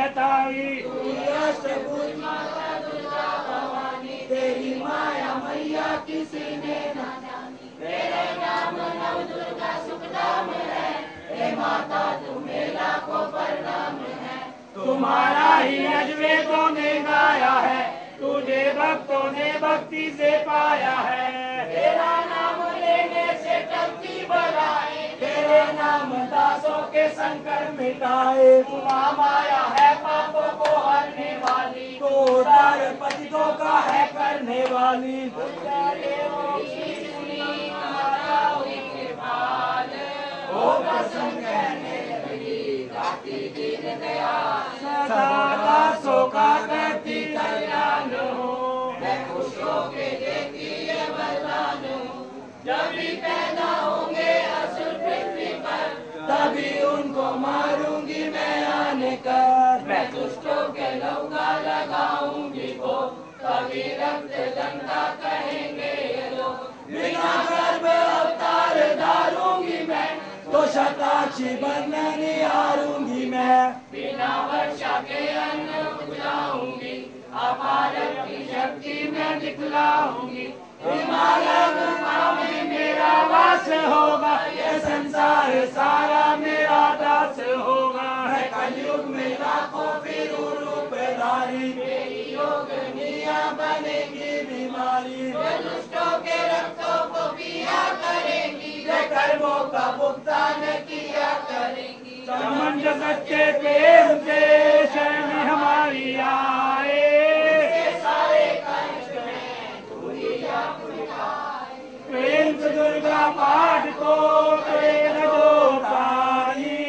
सहताई। अष्टभुज माता दुर्गा भवानी, तेरी माया मैया किसी ने न जानी। तेरे नाम नव दुर्गा सुखधाम है, हे माता तुम्हें लाखों प्रणाम है। तुम्हारा ही अजवेदों ने गाया है, तुझे भक्तों ने भक्ति से पाया है। तेरा नाम लेने से टलती बलाएं, तेरे नाम दासों के संकट मिटाए। माया है पापों को हरने वाली, तो उद्धार पतितों का है करने वाली। ओ प्रसन्न कहने लगी, गाती दीन दयाल, सदा दासों का करती कल्याण हो। मैं खुश होके देती ये वरदान हूँ। जब भी पैदा होंगे असुर पृथ्वी पर, तभी उनको मारूंगी मैं आने कर। मैं दुष्टों के लौका लगाऊंगी को, तभी रक्त गंगा कहेंगे ये लोग। बिना गर्भ अवतार धारूंगी मैं, तो शताक्षी बंधन निहारूंगी मैं। बिना वर्षा के अन्न उपजाऊंगी, अपार की शक्ति मैं दिखलाऊंगी। हिमालय गुफा में मेरा वास होगा, ये संसार सारा मेरा दास होगा। मैं कलयुग में लाखों फिरूं रूपधारी, मेरी योगनिया बनेगी बीमारी। वे दुष्टों के रक्तों को पिया करेंगी, वे कर्मों का भुगतान किया करेंगी। चमन जगत के प्रेम से शरण हमारी आए, सारे कष्ट में दूरियां मिटाए। प्रेम से दुर्गा पाठ को करेगा जो प्राणी।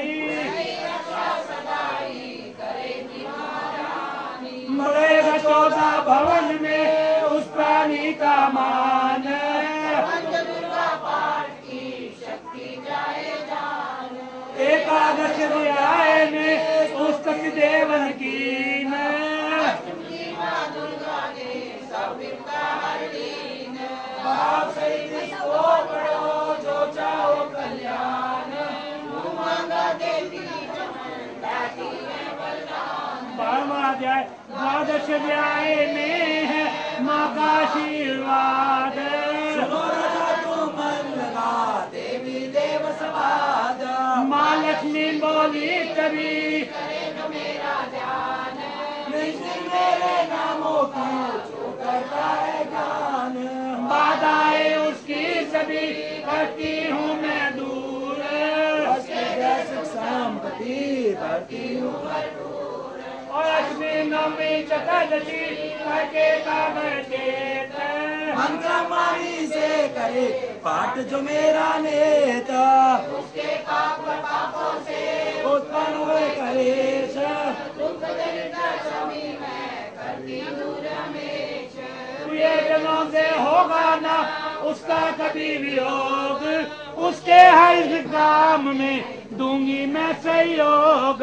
मरेगा 14 भवन में उस प्राणी का मान। दुर्गा पाठ की शक्ति जाए जान, एकादश न्याय में उस सती देवन की माँ दुर्गा ने सब विपदा हर दीन। भाव सहित इसको पढ़ो जो चाहो कल्याण, मुँह मांगा देती लाती है वरदान। 12वां अध्याय द्वादश अध्याय में है माँ का आशीर्वाद। सुनो राजा तू मन लगा, देवी देव समाद। माँ लक्ष्मी बोली तभी, करेगा मेरा ध्यान, निश्चित मेरे नामों की जो करता है ज्ञान। बाधाएं उसकी सभी करती हूँ मैं दूर। उसके जैसे संपत्ति भरती हूँ भरपूर। और अश्विनी नवमी चतुर्दशी करके कागज चेत। मंत्र मानी से करे पाठ जो मेरा नेता, उसके पापों से उत्पन्न हुए कलेश। दुख दरिद्र सभी मैं करती हूँ रमेश। ये जनों से होगा ना उसका कभी वियोग, उसके हर काम में दूंगी मैं सहयोग।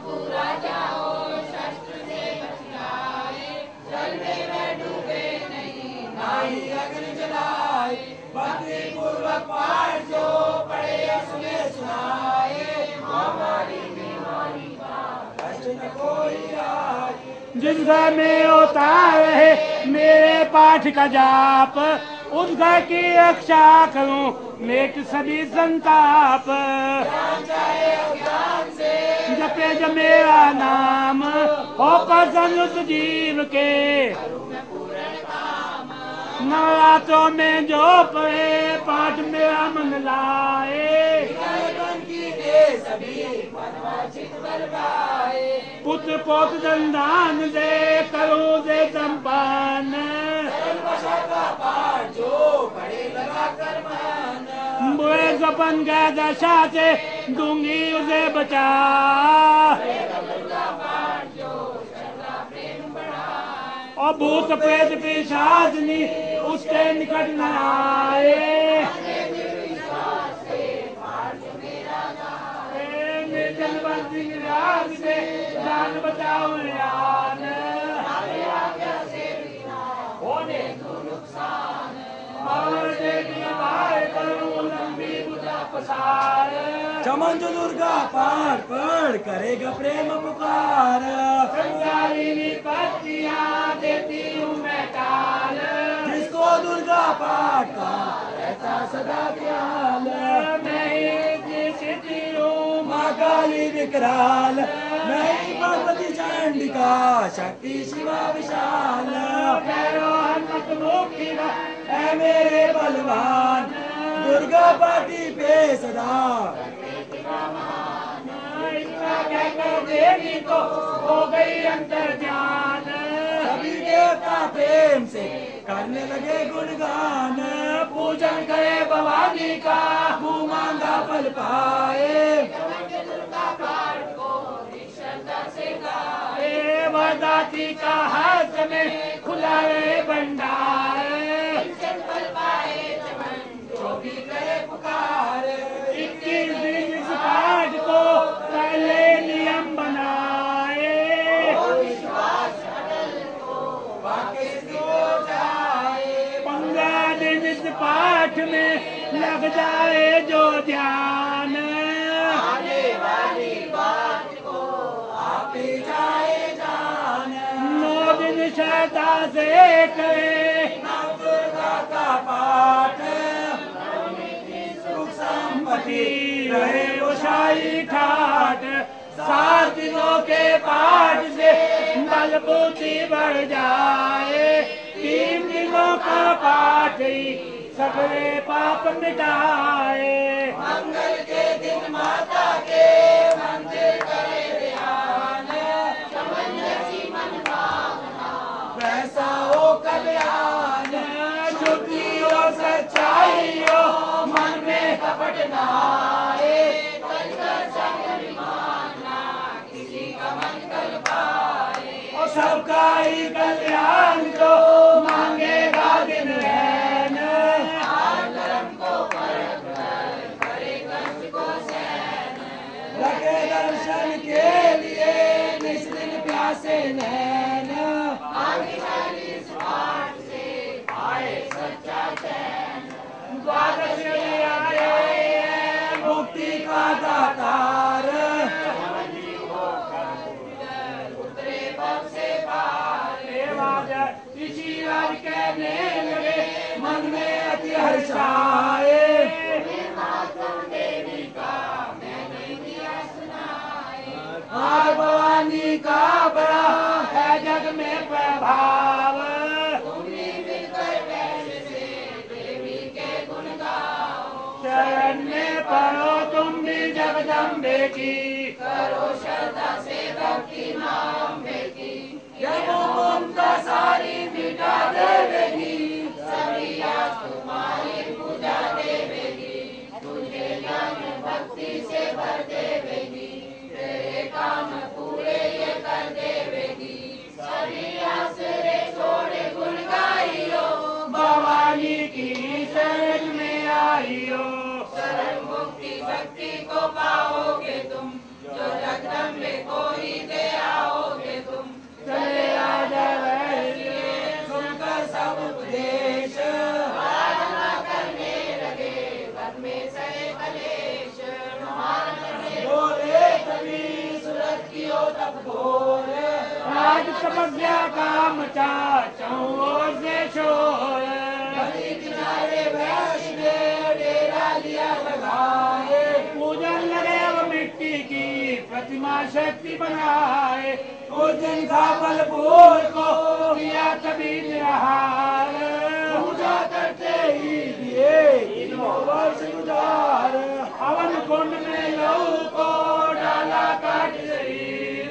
पूरा जाओ शस्त्र से बचलाए, जलने में डूबे नहीं नाई अग्नि जलाए। भक्ति पूर्वक पाठ जो पढ़े सुने सुनाए, हमारी बीमारी का कष्ट न कोई आए। जिस घर में होता रहे मेरे पाठ का जाप, उस घर की रक्षा करूं मेट सभी संताप। जपे जो मेरा नाम हो प्रसन्न उस जीव के, नवरात्रों में जो पढ़े पाठ मेरा मन लाए। पुत्र पोत दंदान दे करो दे संपन्न, बुरे सपन का दशा से दूंगी उसे बचा। और भूत प्रेत पिशाचनी उसके निकट न आए। निर्जन सिंह राज से जान बचाओ यान, होने दो नुकसान। और देवी माए करूं लंबी बुझा पसार। चमन जो दुर्गा पाठ पर क्षण करेगा प्रेम पुकार। संसारी विपत्तियां देती हूँ मैं टाल, जिसको दुर्गा पाठ का रहता सदा ख्याल। मैं ही सिद्धि हूँ माँ काली विकराल, मैं ही भगवती चंडिका शक्ति शिवा विशाल। भैरो हनुमत मुक्ति है मेरे बलवान, दुर्गा पाटी पे सदा। कहकर देवी को हो गई अंतर ध्यान, सभी देवता प्रेम से करने लगे गुणगान। पूजन करे भवानी का मुँह मांगा फल पाए। वरदाती का हाथ में खुला रहे भंडार, जो भी करे पुकार, 21 दिन इस पाठ को पहले नियम बनाए। वाकई हो जाए। 15 दिन इस पाठ में लग जाए जो ध्यान, आने वाली बात को आप ही जाए जान। 9 दिन श्रद्धा से करे नव दुर्गा का पाठ, सुख संपत्ति रहे वो शाही ठाट। 7 दिनों के पाठ से बल बुद्धि बढ़ जाए, 3 दिनों का पाठ ही सगरे पाप मिटाए। मंगल के दिन माता के मंदिर करे ध्यान, वैसा हो कल्याण। शुद्धि और सच्चाई हो मन में कपट ना आए, और सबका ही कल्याण को मांगेगा दिन रैन। लगे दर्शन के लिए निस्दिन प्यासे नैन। द्वादश आए मुक्ति का दातार, ऋषिराज कहने लगे मन में अति हर्षाए। आज भवानी का बड़ा है जग में प्रभाव, शरण में पढ़ो तुम भी जगदम्बे की, जब ममता सारी मिटा देवेगी, भवानी की शरण में आई हो। भक्ति को पाओगे तुम, जो जगदम्बे को ही दे आओगे तुम। चले आजा सुनकर सब उपदेश, बोले कभी सूरत की ओ तब घोर। राज तपस्या का मचा चौर से शोर, नदी किनारे वैष्णव डेरा लिया लगाए। पूजन लगे वो मिट्टी की प्रतिमा शक्ति बनाए, उस दिन का फल फूल को किया कभी निहार, पूजा करते ही दिए तीनों वर्ष गुजार। हवन कुंड में लहू को डाला काट शरीर,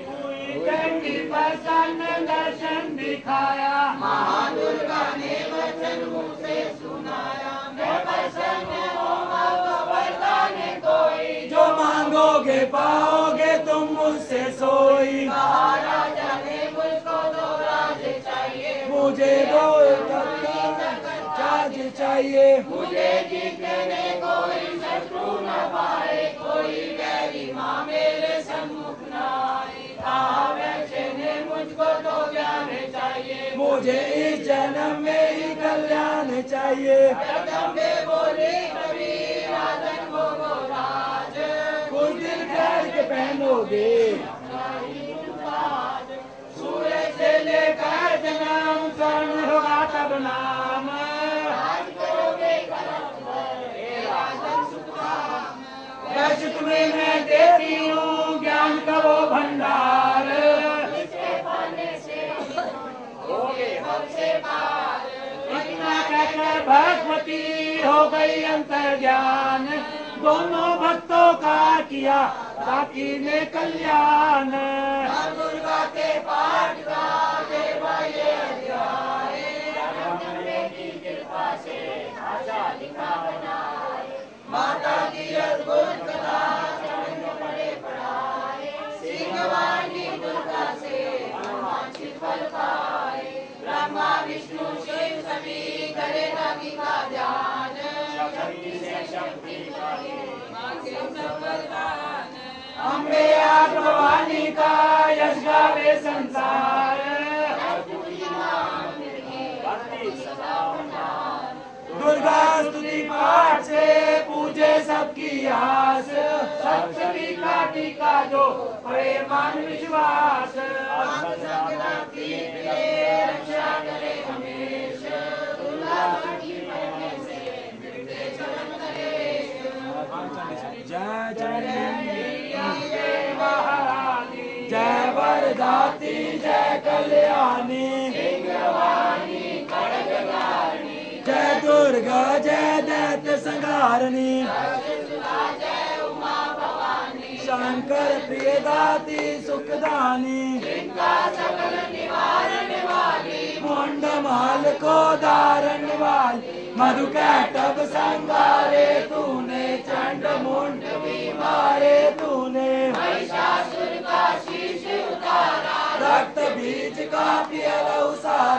हुई चंडी प्रसन्न दर्शन दिखाया, महादुर्गा ने वचन मुँह से सुनाया। मैं प्रसन्न होगा तो वरदान कोई, जो मांगोगे पाओगे तुम मुझसे सोई। महाराजा ने मुझको दो राज चाहिए। मुझे दो चार्ज चाहिए। मुझे जीतने कोई शत्रु न पाए, कोई वैरी माँ मेरे सम्मुख न आए। वैसे ने मुझको तो ज्ञान चाहिए। मुझे इस जन्म में ही कल्याण चाहिए। जगदम्बे बोली कभी पाओगे। सूर्य से लेकर जन्म स्वर्ण होगा तब नाम। वैसे तुम्हें मैं देती हूँ ज्ञान का वो भंडार। इतना कहकर भगवती हो गई अंतर ज्ञान। दोनों भक्तों का किया बाकी ने कल्याण। दुर्गा के पाठ का देवा ये अध्याय, की कृपा से आशा लिखा बनाए। माता की अद्भुत कथा चरणों पड़े पढ़ाए। सिंहवाणी दुर्गा से मनवांछित फल पाए। ब्रह्मा विष्णु शिव सभी करे रवि का ध्यान। शक्ति से शक्ति पाए मांगे सब वरदान। अम्बे आद भवानी का यश गावे संसार। दुर्गा स्तुति पाठ से पूजे सबकी आस। सप्तमी का टीका जो प्रेमान विश्वास। रक्षा करे हमेश। दुर्गा की पहले से मिलते चरण कलेश। जय जय जय महारानी जय वरदाती जय कल्याणी। जय दुर्गा जय दैत्य संहारणी। शंकर प्रिय दाती सुखदानी। सकल निवारण वाली। मुंड माल को धारण वाली। मधु कैटभ संगारे तूने। चंड मुंड भी मारे तूने। महिषासुर का शीश उतारा। रक्त बीज का पिया उसारा।